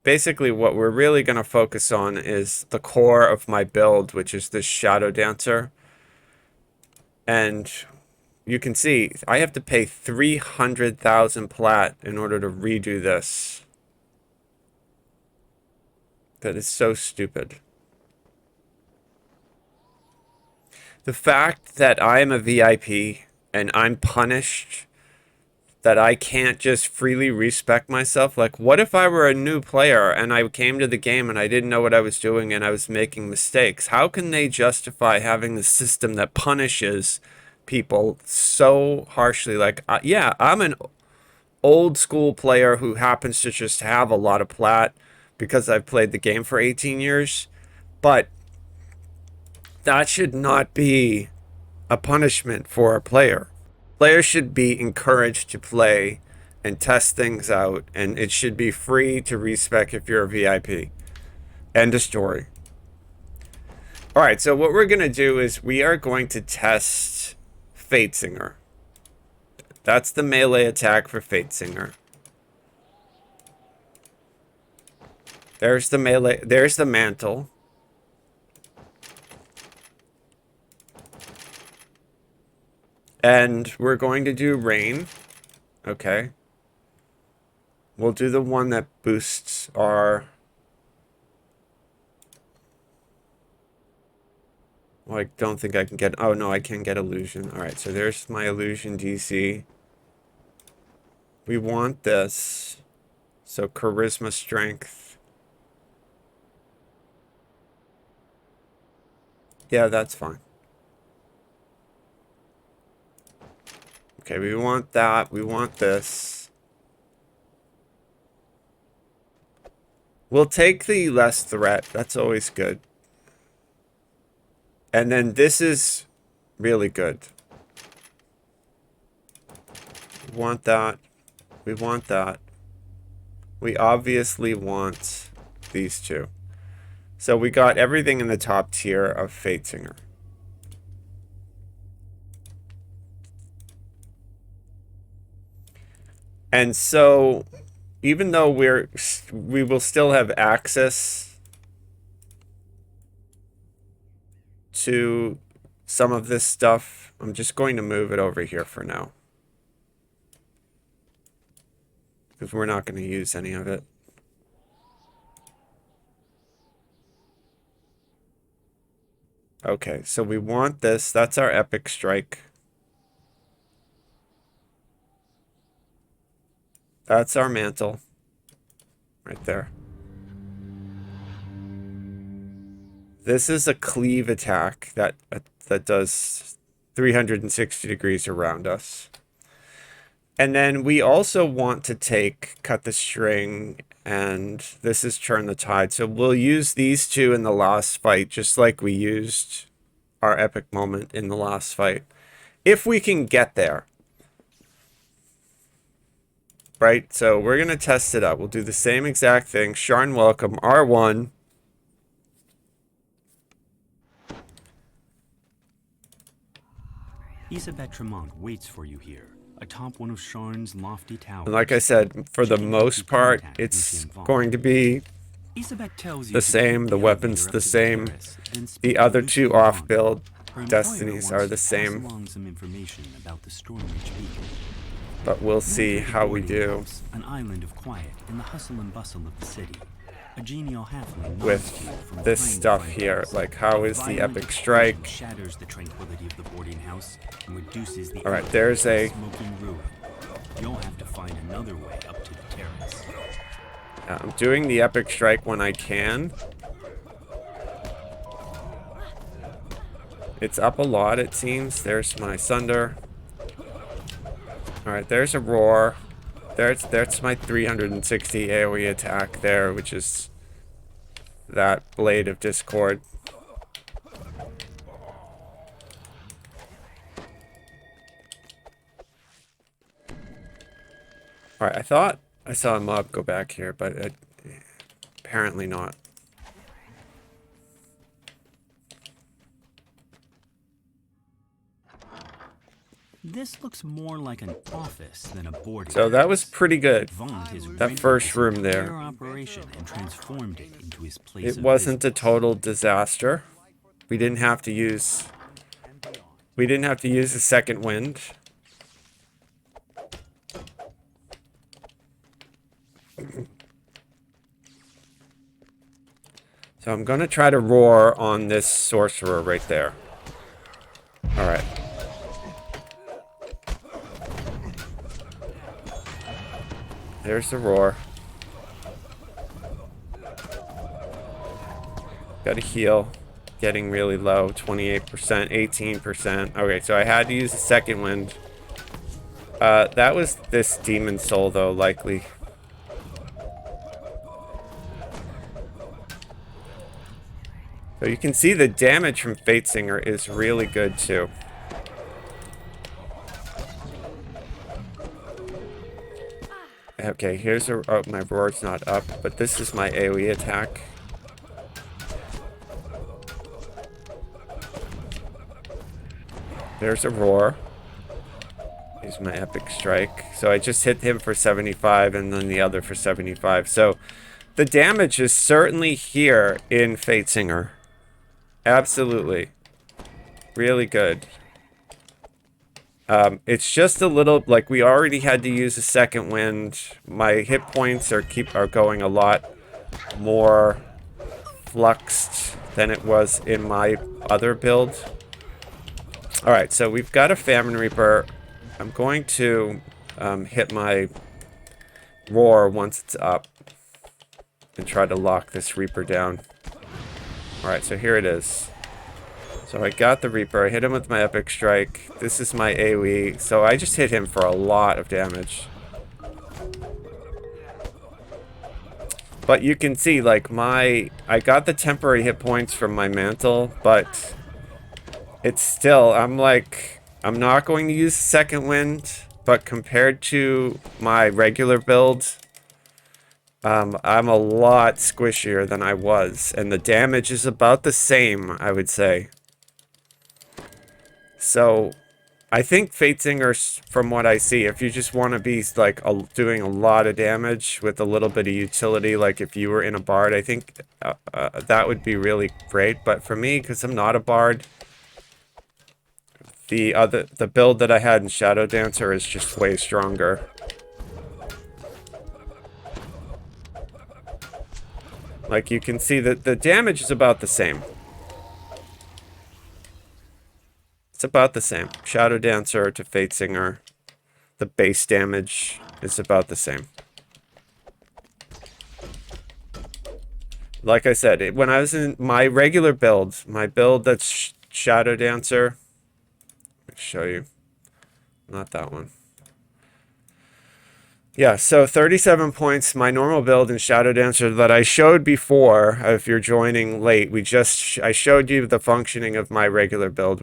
basically what we're really going to focus on is the core of my build, which is this Shadow Dancer. And you can see I have to pay 300,000 plat in order to redo this. That is so stupid. The fact that I am a VIP and I'm punished, that I can't just freely respec myself. Like, what if I were a new player and I came to the game and I didn't know what I was doing and I was making mistakes? How can they justify having the system that punishes people so harshly? Like, yeah, I'm an old school player who happens to just have a lot of plat because I've played the game for 18 years, but that should not be a punishment for a player. Players should be encouraged to play and test things out, and it should be free to respec if you're a VIP. End of story. Alright, so what we're going to do is we are going to test Fatesinger. That's the melee attack for Fatesinger. There's the melee, there's the mantle. And we're going to do rain. Okay. We'll do the one that boosts our... Well, I don't think I can get... Oh, no, I can get illusion. Alright, so there's my illusion DC. We want this. So charisma, strength. Yeah, that's fine. Okay, we want that. We want this. We'll take the less threat. That's always good. And then this is really good. We want that. We want that. We obviously want these two. So we got everything in the top tier of Fatesinger. And so, even though we will still have access to some of this stuff, I'm just going to move it over here for now. Because we're not going to use any of it. Okay, so we want this. That's our epic strike. That's our mantle. Right there. This is a cleave attack that does 360 degrees around us. And then we also want to take cut the string, and this is turn the tide. So we'll use these two in the last fight, just like we used our epic moment in the last fight. If we can get there. Right, so we're going to test it out. We'll do the same exact thing. Sharn welcome, R1. Isabet Tremont waits for you here, atop one of Sharn's lofty towers. And like I said, for the most part, it's going to be the same. The weapons the same. The other two off-build destinies are the same. But we'll see how we do an island of quiet in the hustle and bustle of the city. A genial halfling with this stuff here. Like, how is the epic strike? Shatters the tranquility of the boarding house and reduces the Alright, there's a smoking ruin. You'll have to find another way up to the terrace. I'm doing the epic strike when I can. It's up a lot, it seems. There's my Sunder. Alright, there's a roar. That's my 360 AoE attack there, which is that Blade of Discord. Alright, I thought I saw a mob go back here, but apparently not. This looks more like an office than a boarding So that was house. pretty good. Vaughn has That rented first this room entire there. operation and transformed it into his place It of wasn't a business. total disaster. We didn't have to use a second wind. So I'm gonna try to roar on this sorcerer right there. Alright. There's the roar. Gotta heal. Getting really low. 28%, 18%. Okay, so I had to use a second wind. That was this demon soul though, likely. So you can see the damage from Fatesinger is really good too. Okay, here's a... Oh, my roar's not up, but this is my AoE attack. There's a roar. Here's my epic strike. So I just hit him for 75 and then the other for 75. So the damage is certainly here in Fatesinger. Absolutely. Really good. It's just a little, like, we already had to use a second wind. My hit points are going a lot more fluxed than it was in my other build. Alright, so we've got a Famine Reaper. I'm going to hit my roar once it's up and try to lock this Reaper down. Alright, so here it is. So I got the Reaper, I hit him with my epic strike. This is my AoE, so I just hit him for a lot of damage. But you can see, like, I got the temporary hit points from my mantle, but it's still, I'm not going to use second wind, but compared to my regular build, I'm a lot squishier than I was, and the damage is about the same, I would say. So, I think Fatesinger, from what I see, if you just want to be like doing a lot of damage with a little bit of utility, like if you were in a bard, I think that would be really great. But for me, because I'm not a bard, the build that I had in Shadow Dancer is just way stronger. Like you can see that the damage is about the same. It's about the same. Shadow Dancer to Fatesinger. The base damage is about the same. Like I said, when I was in my regular build, my build that's Shadow Dancer. Let me show you. Not that one. Yeah, so 37 points, my normal build in Shadow Dancer that I showed before. If you're joining late, I showed you the functioning of my regular build.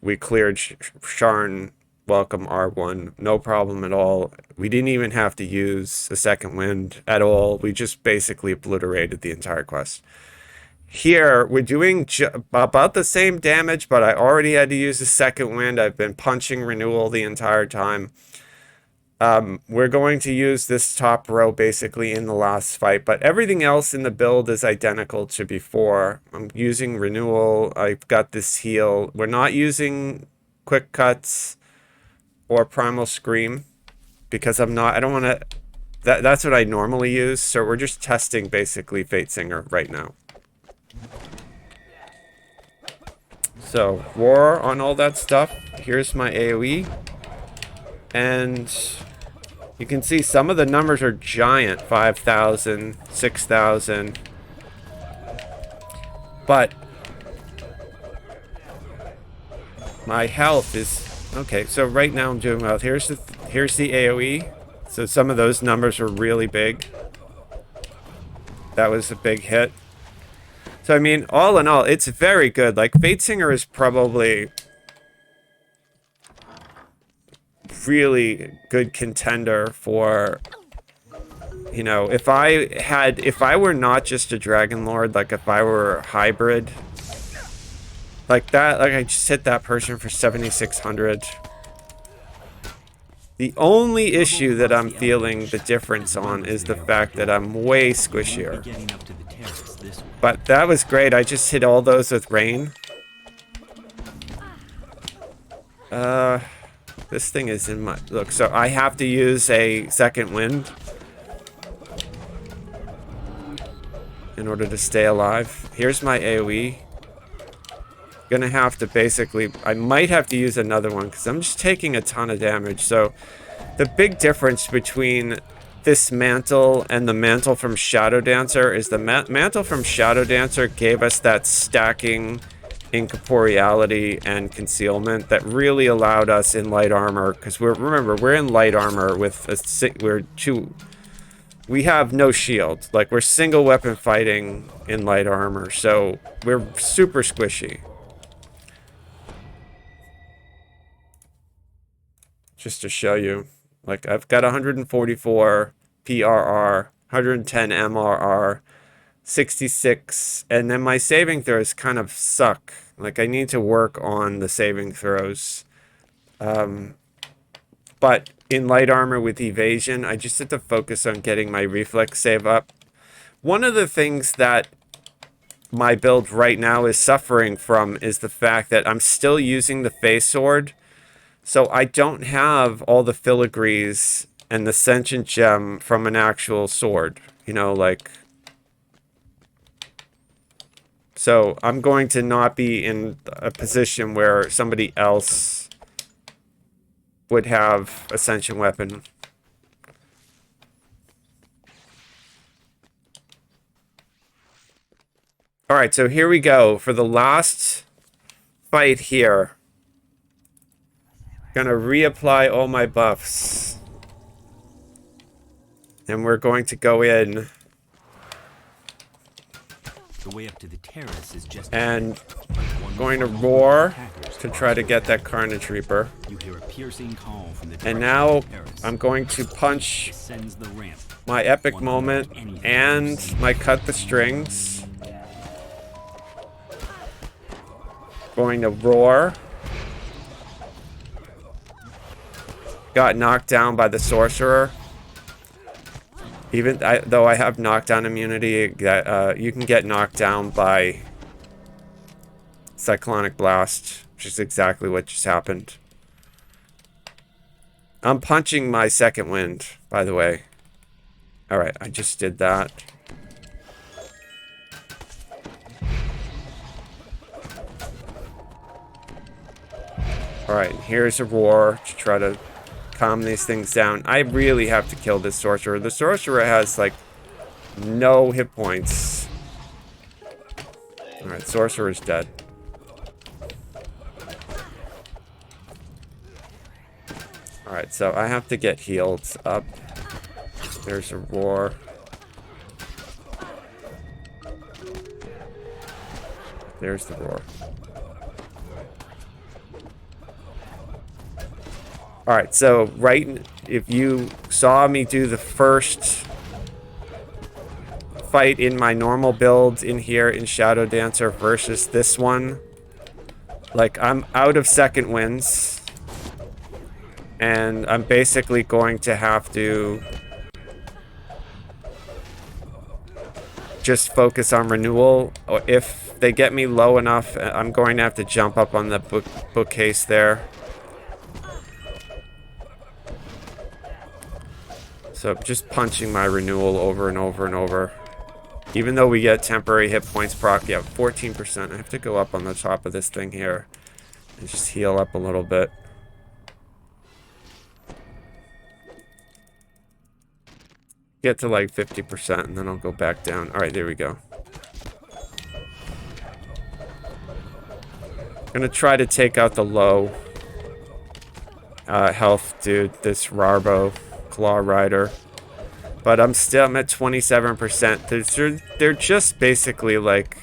We cleared Sharn Welcome R1, no problem at all. We didn't even have to use a second wind at all. We just basically obliterated the entire quest. Here, we're doing about the same damage, but I already had to use a second wind. I've been punching renewal the entire time. We're going to use this top row basically in the last fight, but everything else in the build is identical to before. I'm using renewal. I've got this heal. We're not using quick cuts or primal scream because I don't want to. That's what I normally use. So we're just testing basically Fatesinger right now. So roar on all that stuff. Here's my AoE, and you can see some of the numbers are giant, 5,000, 6,000. But my health is okay. So right now I'm doing well. Here's the AoE. So some of those numbers were really big. That was a big hit. So I mean, all in all, it's very good. Like Fatesinger is probably really good contender for, you know, if I were not just a Dragon Lord, like if I were a hybrid like that, like I just hit that person for 7,600. The only issue that I'm feeling the difference on is the fact that I'm way squishier. But that was great. I just hit all those with rain. This thing is in my... Look, so I have to use a second wind in order to stay alive. Here's my AoE. Gonna have to basically... I might have to use another one because I'm just taking a ton of damage. So the big difference between this mantle and the mantle from Shadow Dancer is the mantle from Shadow Dancer gave us that stacking incorporeality and concealment that really allowed us in light armor, because remember we're in light armor with we have no shield, like we're single weapon fighting in light armor, so we're super squishy. Just to show you, like I've got 144 PRR, 110 MRR, 66, and then my saving throws kind of suck. Like I need to work on the saving throws. But in light armor with evasion, I just have to focus on getting my reflex save up. One of the things that my build right now is suffering from is the fact that I'm still using the face sword. So I don't have all the filigrees and the sentient gem from an actual sword. You know, like... So I'm going to not be in a position where somebody else would have Ascension weapon. Alright, so here we go. For the last fight here, gonna reapply all my buffs. And we're going to go in. The way up to the terrace is just and going to roar to try to get that Carnage Reaper. You hear a piercing call from the and now I'm going to punch my epic moment and my cut the strings. Going to roar. Got knocked down by the sorcerer. Even though I have knockdown immunity, you can get knocked down by Cyclonic Blast, which is exactly what just happened. I'm punching my second wind, by the way. Alright, I just did that. Alright, here's a roar to try to calm these things down. I really have to kill this sorcerer. The sorcerer has like no hit points. Alright, sorcerer's dead. Alright, so I have to get healed up. There's a roar. There's the roar. Alright, so if you saw me do the first fight in my normal build in here in Shadow Dancer versus this one, like I'm out of second winds and I'm basically going to have to just focus on renewal. If they get me low enough, I'm going to have to jump up on the bookcase there. So just punching my renewal over and over and over. Even though we get temporary hit points proc, yeah, 14%. I have to go up on the top of this thing here and just heal up a little bit. Get to like 50% and then I'll go back down. Alright, there we go. Gonna try to take out the low health dude, this Rarbo Claw Rider. But I'm at 27%. They're just basically like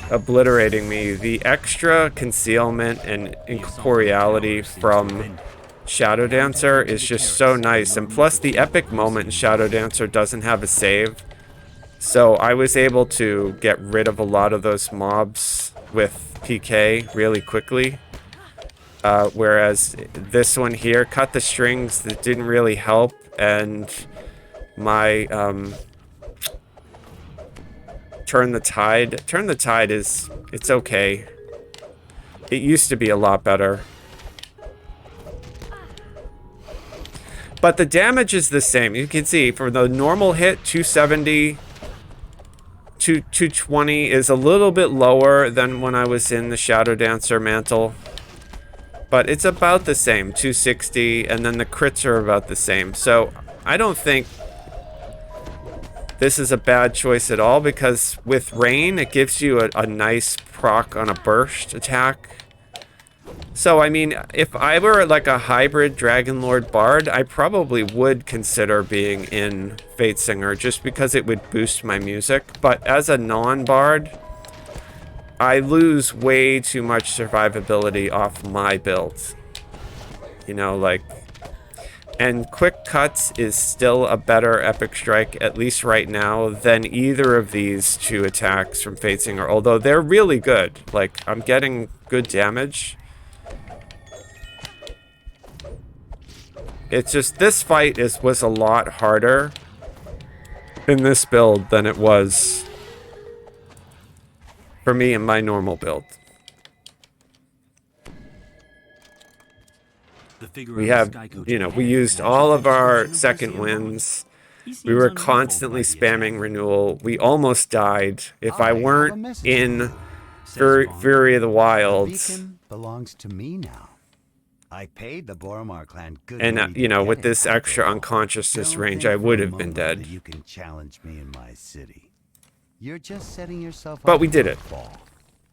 obliterating me. The extra concealment and incorporeality from Shadow Dancer is just so nice. And plus the epic moment in Shadow Dancer doesn't have a save. So I was able to get rid of a lot of those mobs with PK really quickly. Whereas this one here, cut the strings, that didn't really help, and my turn the tide. Turn the tide is, it's okay. It used to be a lot better. But the damage is the same. You can see for the normal hit, 270, 220 is a little bit lower than when I was in the Shadow Dancer mantle. But it's about the same, 260, and then the crits are about the same. So I don't think this is a bad choice at all, because with Rain, it gives you a nice proc on a burst attack. So, I mean, if I were like a hybrid Dragon Lord Bard, I probably would consider being in Fatesinger just because it would boost my music. But as a non-Bard, I lose way too much survivability off my build. You know, like... And Quick Cuts is still a better Epic Strike, at least right now, than either of these two attacks from Fatesinger. Although they're really good. Like, I'm getting good damage. It's just, this fight was a lot harder in this build than it was for me in my normal build. We have, you know, we used all of our second wins. We were constantly spamming renewal. We almost died. If I weren't in Fury of the Wilds, belongs to me now. I paid the Boromar clan good and money to you know, get with it. this extra unconsciousness Don't range, think I for would a have been moment dead. that you can challenge me in my city. You're just setting yourself But up we did for a it. fall.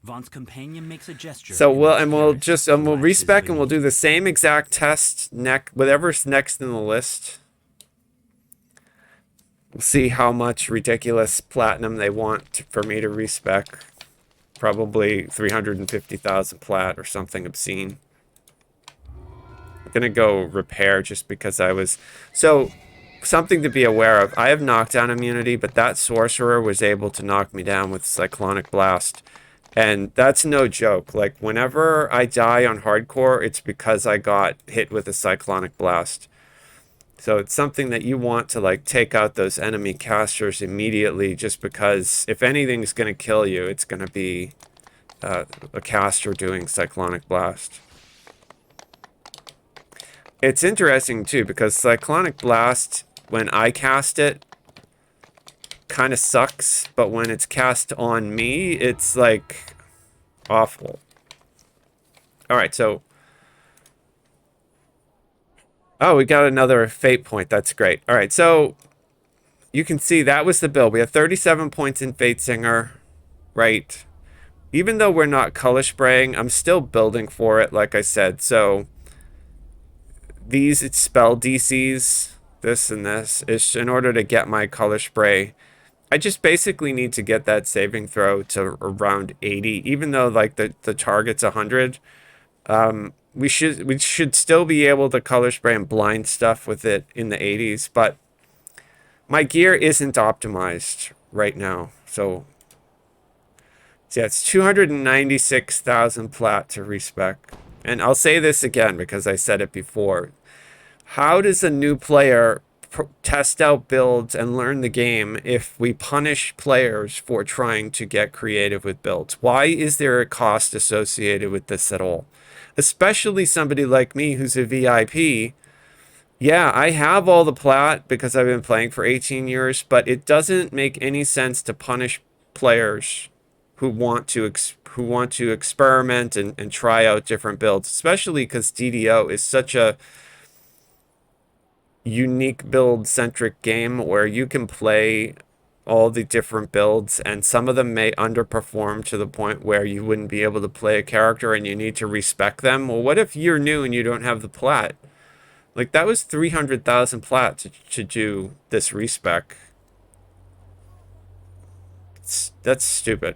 Vaughn's companion makes a gesture. So in we'll appearance just to we'll match his respec and we'll do vein. the same exact test whatever's next in the list. We'll see how much ridiculous platinum they want for me to respec. Probably 350,000 plat or something obscene. I'm gonna go repair just because I was... So, something to be aware of. I have knockdown immunity, but that sorcerer was able to knock me down with Cyclonic Blast. And that's no joke. Like, whenever I die on hardcore, it's because I got hit with a Cyclonic Blast. So it's something that you want to, like, take out those enemy casters immediately, just because if anything's going to kill you, it's going to be a caster doing Cyclonic Blast. It's interesting, too, because Cyclonic Blast, when I cast it, kind of sucks, but when it's cast on me, it's, like, awful. Alright, so... Oh, we got another fate point. That's great. Alright, so... You can see that was the build. We have 37 points in Fatesinger, right? Even though we're not color spraying, I'm still building for it, like I said. So... These spell DCs, this and this, is in order to get my color spray. I just basically need to get that saving throw to around 80, even though like the target's 100. We should still be able to color spray and blind stuff with it in the 80s, but my gear isn't optimized right now. So yeah, it's 296,000 plat to respec. And I'll say this again because I said it before. How does a new player test out builds and learn the game if we punish players for trying to get creative with builds? Why is there a cost associated with this at all? Especially somebody like me who's a VIP. Yeah, I have all the plat because I've been playing for 18 years, but it doesn't make any sense to punish players who want to experiment and try out different builds, especially because DDO is such a unique build centric game where you can play all the different builds and some of them may underperform to the point where you wouldn't be able to play a character and you need to respec them. Well, what if you're new and you don't have the plat? Like, that was 300,000 plat to do this respec. That's stupid.